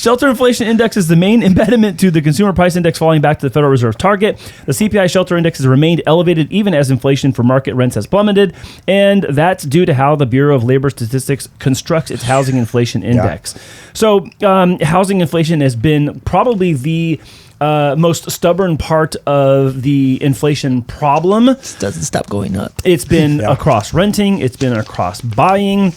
Shelter inflation index is the main impediment to the consumer price index falling back to the Federal Reserve target. The CPI shelter index has remained elevated even as inflation for market rents has plummeted, and that's due to how the Bureau of Labor Statistics constructs its housing inflation index. So housing inflation has been probably the most stubborn part of the inflation problem. It doesn't stop going up. It's been across renting. It's been across buying.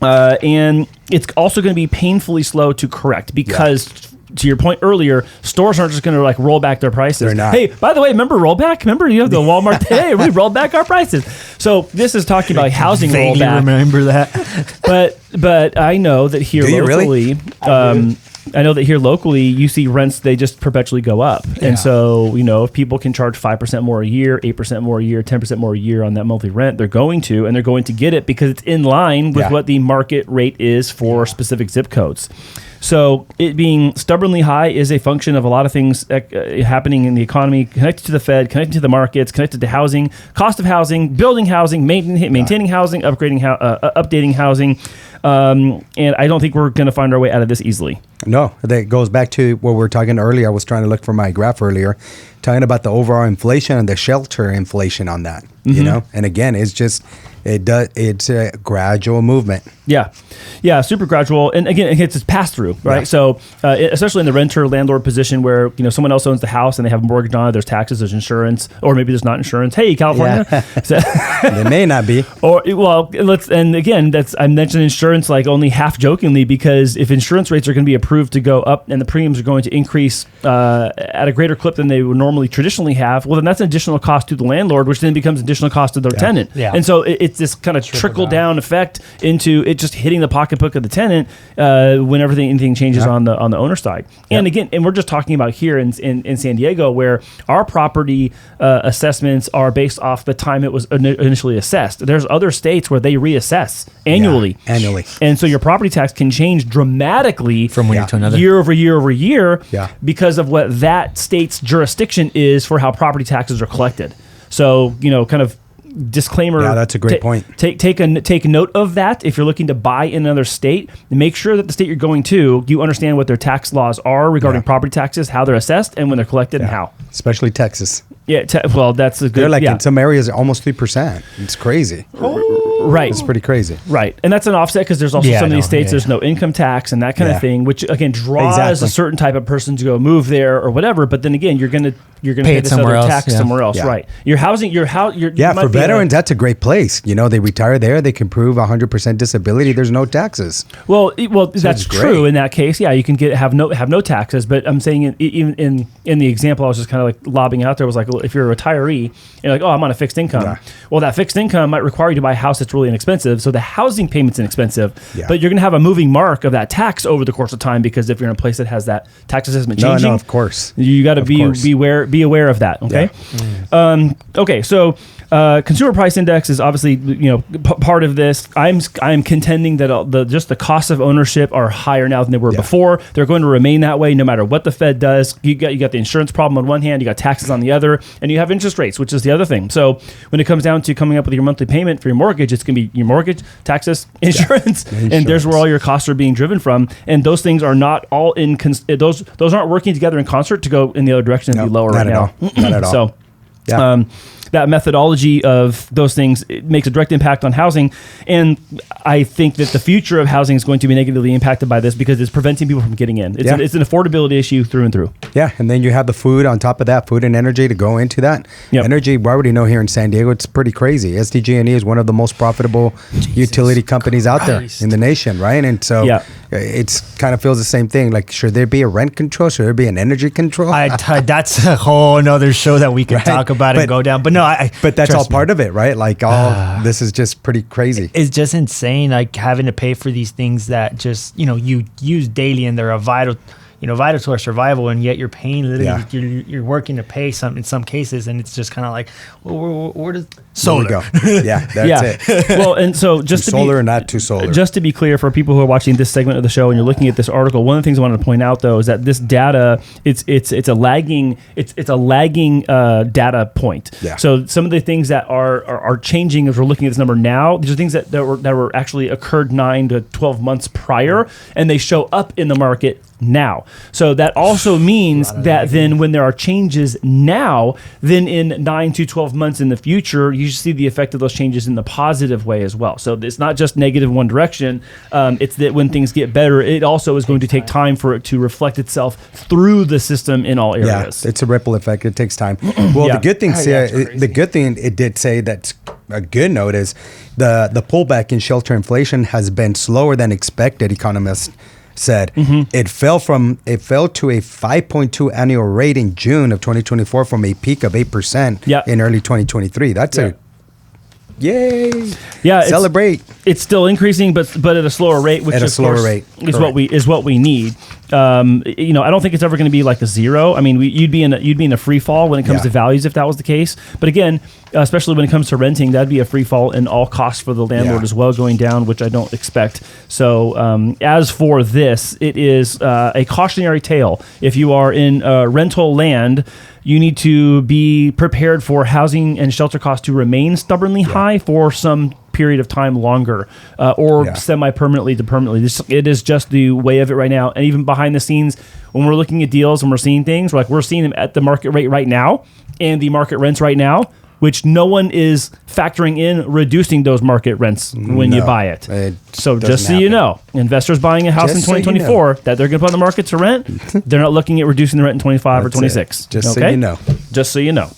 And it's also going to be painfully slow to correct because, to your point earlier, stores aren't just going to like roll back their prices. They're not. Hey, by the way, remember rollback? Remember you have the Walmart? Hey, we rolled back our prices. So this is talking about housing rollback. Remember that? But I know that here locally, I know that here locally, you see rents, they just perpetually go up. Yeah. And so, if people can charge 5% more a year, 8% more a year, 10% more a year on that monthly rent, they're going to get it because it's in line with what the market rate is for specific zip codes. So it being stubbornly high is a function of a lot of things happening in the economy, connected to the Fed, connected to the markets, connected to housing, cost of housing, building housing, maintaining housing, updating housing. And I don't think we're going to find our way out of this easily. No, that goes back to what we were talking earlier. I was trying to look for my graph earlier, talking about the overall inflation and the shelter inflation on that, And again, it's a gradual movement. Yeah, super gradual. And again, it's pass through, right? Yeah. So especially in the renter landlord position where, someone else owns the house and they have a mortgage on it, there's taxes, there's insurance, or maybe there's not insurance. Hey, California. Yeah. So, they may not be. I mentioned insurance like only half jokingly because if insurance rates are going to be approved to go up and the premiums are going to increase at a greater clip than they would normally traditionally have, well, then that's an additional cost to the landlord, which then becomes additional cost to their tenant. Yeah. And so it's this kind of trickle down effect into it just hitting the pocketbook of the tenant whenever anything changes on the owner side. And again, we're just talking about here in San Diego where our property assessments are based off the time it was initially assessed. There's other states where they reassess annually. Yeah, annually. And so your property tax can change dramatically from one year to another. Year over year over year because of what that state's jurisdiction is for how property taxes are collected. So, kind of disclaimer. Yeah, that's a great point. Take note of that. If you're looking to buy in another state, make sure that the state you're going to, you understand what their tax laws are regarding property taxes, how they're assessed, and when they're collected and how. Especially Texas. Yeah, that's a good. They're like in some areas almost 3%. It's crazy. Right. It's pretty crazy. Right. And that's an offset because there's also some of these states there's no income tax and that kind of thing, which again draws a certain type of person to go move there or whatever. But then again, you're gonna pay this other tax somewhere else. Yeah. Right. Your housing. For veterans, that's a great place. They retire there. They can prove 100% disability. There's no taxes. Well, that's true in that case. Yeah, you can have no taxes. But I'm saying even in the example I was just kind of like lobbing out there was like, well, if you're a retiree and you're like, oh, I'm on a fixed income. Yeah. Well, that fixed income might require you to buy a house that's really inexpensive. So the housing payment's inexpensive. Yeah. But you're going to have a moving mark of that tax over the course of time because if you're in a place that has that tax assessment changing, no, of course, you got to be aware of that. Okay. Yeah. Okay. So. Consumer price index is obviously part of this. I'm contending that just the costs of ownership are higher now than they were before. They're going to remain that way no matter what the Fed does. You got the insurance problem on one hand, you got taxes on the other, and you have interest rates, which is the other thing. So when it comes down to coming up with your monthly payment for your mortgage, it's going to be your mortgage, taxes, insurance, and there's where all your costs are being driven from. And those things are not all those aren't working together in concert to go in the other direction and be lower right now. Not at all. So. That methodology of those things makes a direct impact on housing. And I think that the future of housing is going to be negatively impacted by this because it's preventing people from getting in. It's an affordability issue through and through. Yeah. And then you have the food on top of that, food and energy to go into that. Yep. Energy, we already know here in San Diego, it's pretty crazy. SDG&E is one of the most profitable utility companies out there in the nation, right? And so it's kind of feels the same thing. Like, should there be a rent control? Should there be an energy control? That's a whole nother show that we can talk about and go down. But no, but that's all part of it, right? Like this is just pretty crazy. It's just insane, like having to pay for these things that just, you use daily and they're a vital to our survival, and yet you're paying literally, you're working to pay some in some cases, and it's just kind of like, well, where does solar go? Yeah, that's it. Well, and so just too solar or not too solar. Just to be clear for people who are watching this segment of the show and you're looking at this article, one of the things I wanted to point out though is that this data it's a lagging data point. Yeah. So some of the things that are changing as we're looking at this number now, these are things that were actually occurred 9 to 12 months prior, and they show up in the market now. So that also means that then when there are changes now, then in 9 to 12 months in the future, you see the effect of those changes in the positive way as well. So it's not just negative one direction. It's that when things get better, it also is going to take time for it to reflect itself through the system in all areas. Yeah, it's a ripple effect. It takes time. Well, the good thing, the good thing it did say that's a good note is the pullback in shelter inflation has been slower than expected, economists said. It fell to a 5.2 annual rate in June of 2024 from a peak of 8% in early 2023. That's a yay! Yeah, celebrate. It's still increasing, but at a slower rate, which is what we need. I don't think it's ever going to be like a zero. I mean, you'd be in a free fall when it comes to values if that was the case. But again, especially when it comes to renting, that'd be a free fall in all costs for the landlord as well, going down, which I don't expect. So as for this, it is a cautionary tale. If you are in rental land, you need to be prepared for housing and shelter costs to remain stubbornly high for some period of time longer, or semi-permanently to permanently. It is just the way of it right now. And even behind the scenes, when we're looking at deals and we're seeing things, we're seeing them at the market rate right now and the market rents right now, which no one is factoring in reducing those market rents when you buy it. So just so you know, investors buying a house in 2024 that they're going to put on the market to rent, they're not looking at reducing the rent in 25 or 26. Just so you know. Just so you know.